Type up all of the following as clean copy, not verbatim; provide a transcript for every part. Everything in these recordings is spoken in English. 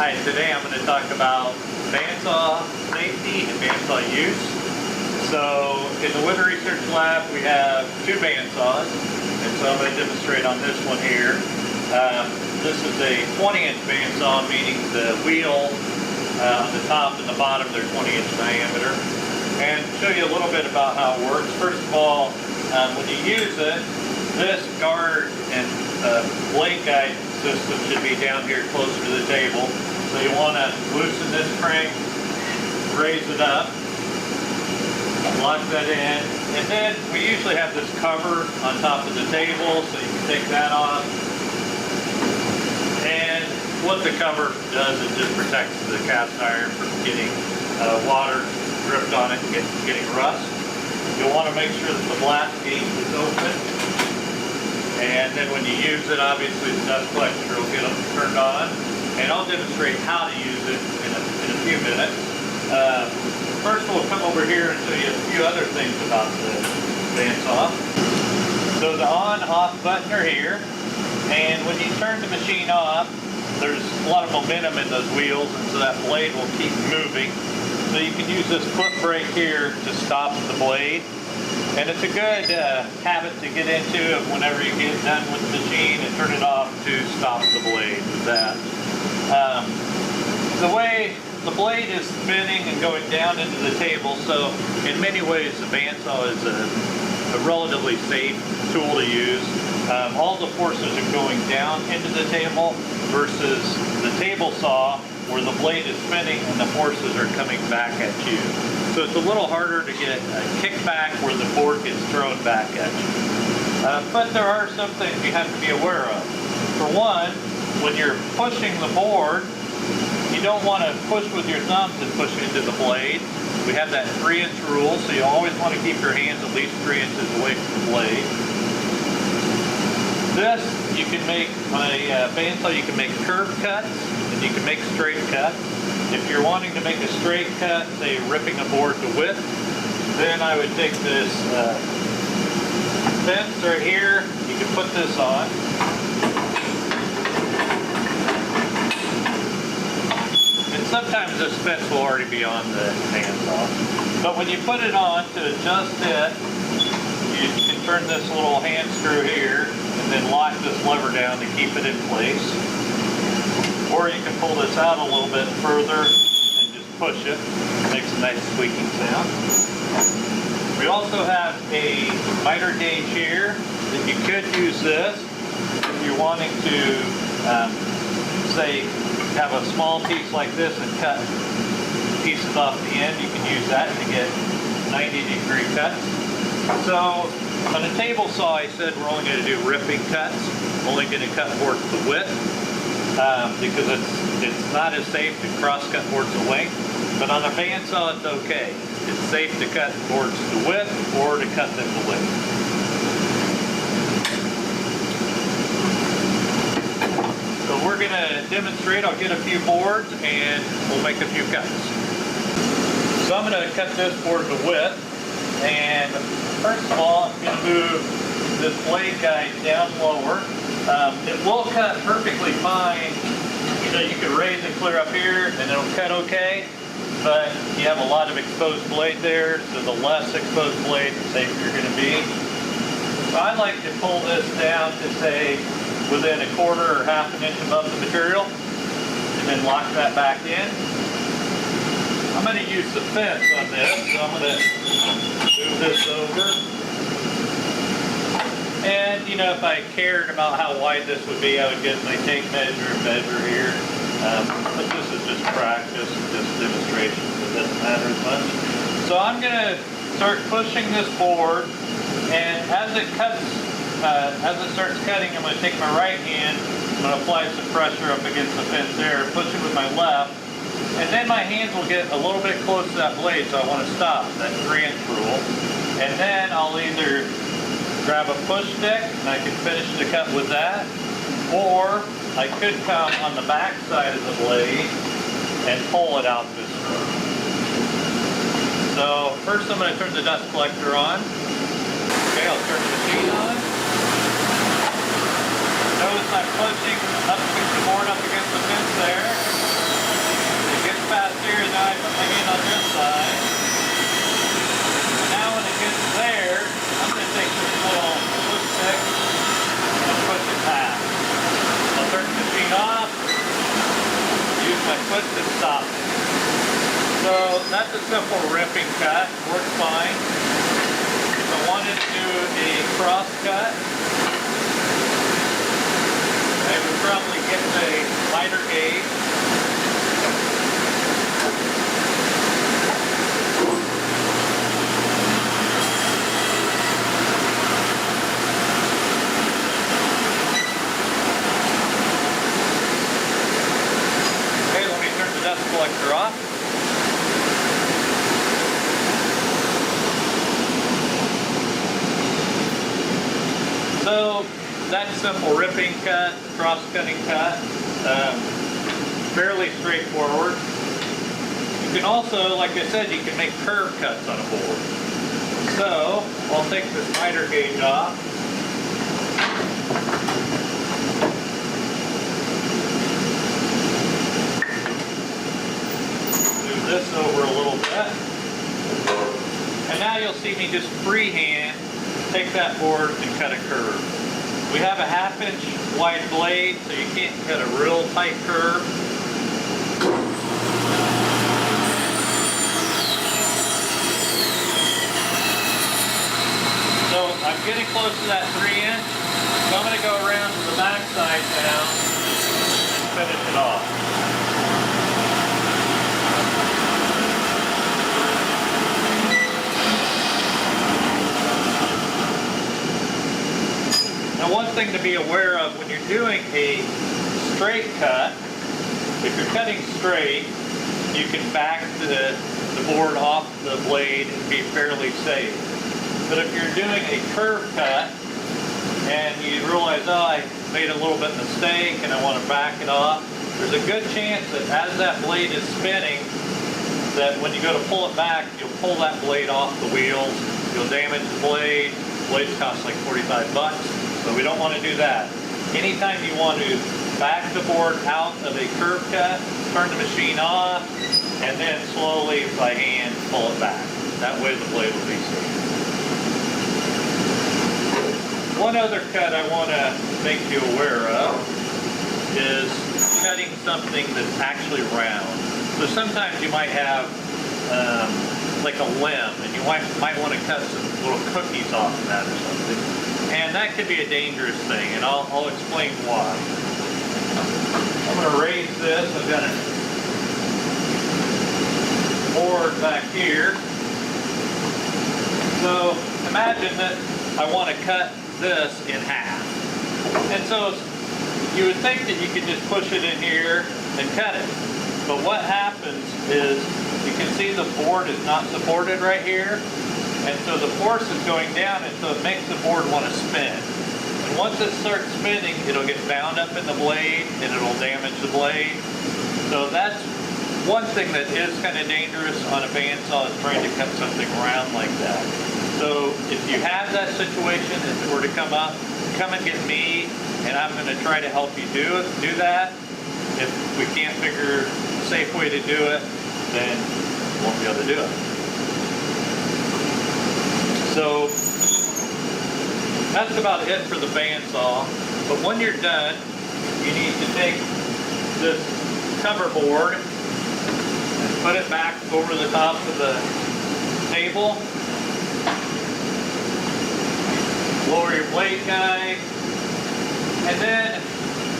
Hi, today I'm going to talk about bandsaw safety and bandsaw use. So in the Winter Research Lab we have two bandsaws, and so I'm going to demonstrate on this one here. This is a 20-inch bandsaw, meaning the wheel on the top and the bottom they're 20-inch diameter. And show you a little bit about how it works. First of all, when you use it, this guard and blade guide system should be down here closer to the table. So you want to loosen this crank, raise it up, lock that in, and then we usually have this cover on top of the table, so you can take that off. And what the cover does, it just protects the cast iron from getting water dripped on it and getting rust. You'll want to make sure that the blast gate is open. And then when you use it, obviously the dust collector will get turned on. And I'll demonstrate how to use it in a few minutes. First we'll come over here and show you a few other things about the bandsaw. So the on-off button are here. And when you turn the machine off, there's a lot of momentum in those wheels, and so that blade will keep moving. So you can use this foot brake here to stop the blade. And it's a good habit to get into whenever you get done with the machine, and turn it off to stop the blade with that. The way the blade is spinning and going down into the table, so in many ways the bandsaw is a relatively safe tool to use. All the forces are going down into the table versus the table saw, where the blade is spinning and the forces are coming back at you. So it's a little harder to get a kickback where the board gets thrown back at you. But there are some things you have to be aware of. For one, when you're pushing the board, you don't want to push with your thumbs and push into the blade. We have that 3-inch rule, so you always want to keep your hands at least 3 inches away from the blade. This, you can make, on a bandsaw, you can make curved cuts, and you can make straight cuts. If you're wanting to make a straight cut, say ripping a board to width, then I would take this fence right here, you can put this on. And sometimes this fence will already be on the bandsaw. But when you put it on, to adjust it, you can turn this little hand screw here and then lock this lever down to keep it in place. Or you can pull this out a little bit further and just push it. It makes a nice squeaking sound. We also have a miter gauge here that you could use this if you're wanting to, say, have a small piece like this and cut pieces off the end. You can use that to get 90-degree cuts. So on a table saw, I said we're only going to do ripping cuts, only going to cut boards to width, because it's not as safe to cross-cut boards to length. But on a bandsaw, it's okay. It's safe to cut boards to width or to cut them to length. So we're going to demonstrate. I'll get a few boards and we'll make a few cuts. So I'm going to cut this board to width. And first of all, I'm going to move this blade guide down lower. It will cut perfectly fine. You know, you can raise it clear up here and it'll cut okay, but you have a lot of exposed blade there, so the less exposed blade, the safer you're going to be. So I like to pull this down to, say, within 1/4 or 1/2 inch above the material, and then lock that back in. I'm going to use the fence on this, so I'm going to move this over. And, you know, if I cared about how wide this would be, I would get my tape measure and measure here. But this is just practice and just demonstration, so it doesn't matter as much. So I'm going to start pushing this board, and as it cuts, as it starts cutting, I'm going to take my right hand, I'm going to apply some pressure up against the fence there, push it with my left, and then my hands will get a little bit close to that blade, so I want to stop, that 3-inch rule. And then I'll either grab a push stick and I can finish the cut with that, or I could come on the back side of the blade and pull it out this way. So first I'm going to turn the dust collector on. Okay, I'll turn the machine on. Notice I'm pushing the board up against the fence there. input to stop it. So that's a simple ripping cut, works fine. If I wanted to do a cross cut, I would probably get a lighter gauge. Okay, let me turn the dust collector off. So that's simple ripping cut, cross-cutting cut, fairly straightforward. You can also, like I said, you can make curve cuts on a board. So I'll take this miter gauge off. Move this over a little bit. And now you'll see me just freehand take that board and cut a curve. We have a 1/2 inch wide blade, so you can't cut a real tight curve. So I'm getting close to that 3 inch, so I'm going to go around to the back side now and finish it off. Now, one thing to be aware of when you're doing a straight cut, if you're cutting straight, you can back the board off the blade and be fairly safe. But if you're doing a curve cut and you realize, oh, I made a little bit of mistake and I want to back it off, there's a good chance that as that blade is spinning, that when you go to pull it back, you'll pull that blade off the wheels, you'll damage the blade. Blades cost like 45 bucks. So we don't want to do that. Anytime you want to back the board out of a curve cut, turn the machine off, and then slowly by hand pull it back. That way the blade will be safe. One other cut I want to make you aware of is cutting something that's actually round. So sometimes you might have like a limb, and you might want to cut some little cookies off of that or something. And that could be a dangerous thing, and I'll explain why. I'm going to raise this. I've got a board back here. So imagine that I want to cut this in half. And so you would think that you could just push it in here and cut it. But what happens is you can see the board is not supported right here. And so the force is going down, and so it makes the board want to spin. And once it starts spinning, it'll get bound up in the blade, and it'll damage the blade. So that's one thing that is kind of dangerous on a bandsaw, is trying to cut something round like that. So if you have that situation, if it were to come up, come and get me, and I'm going to try to help you do that. If we can't figure a safe way to do it, then we won't be able to do it. So that's about it for the bandsaw. But when you're done, you need to take this cover board and put it back over the top of the table. Lower your blade guide. And then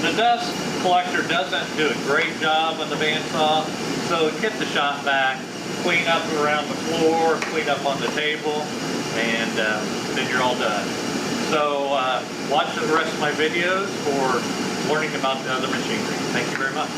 the dust collector doesn't do a great job on the bandsaw, so get the shop vac, clean up around the floor, clean up on the table, and then you're all done. So watch the rest of my videos for learning about the other machinery. Thank you very much.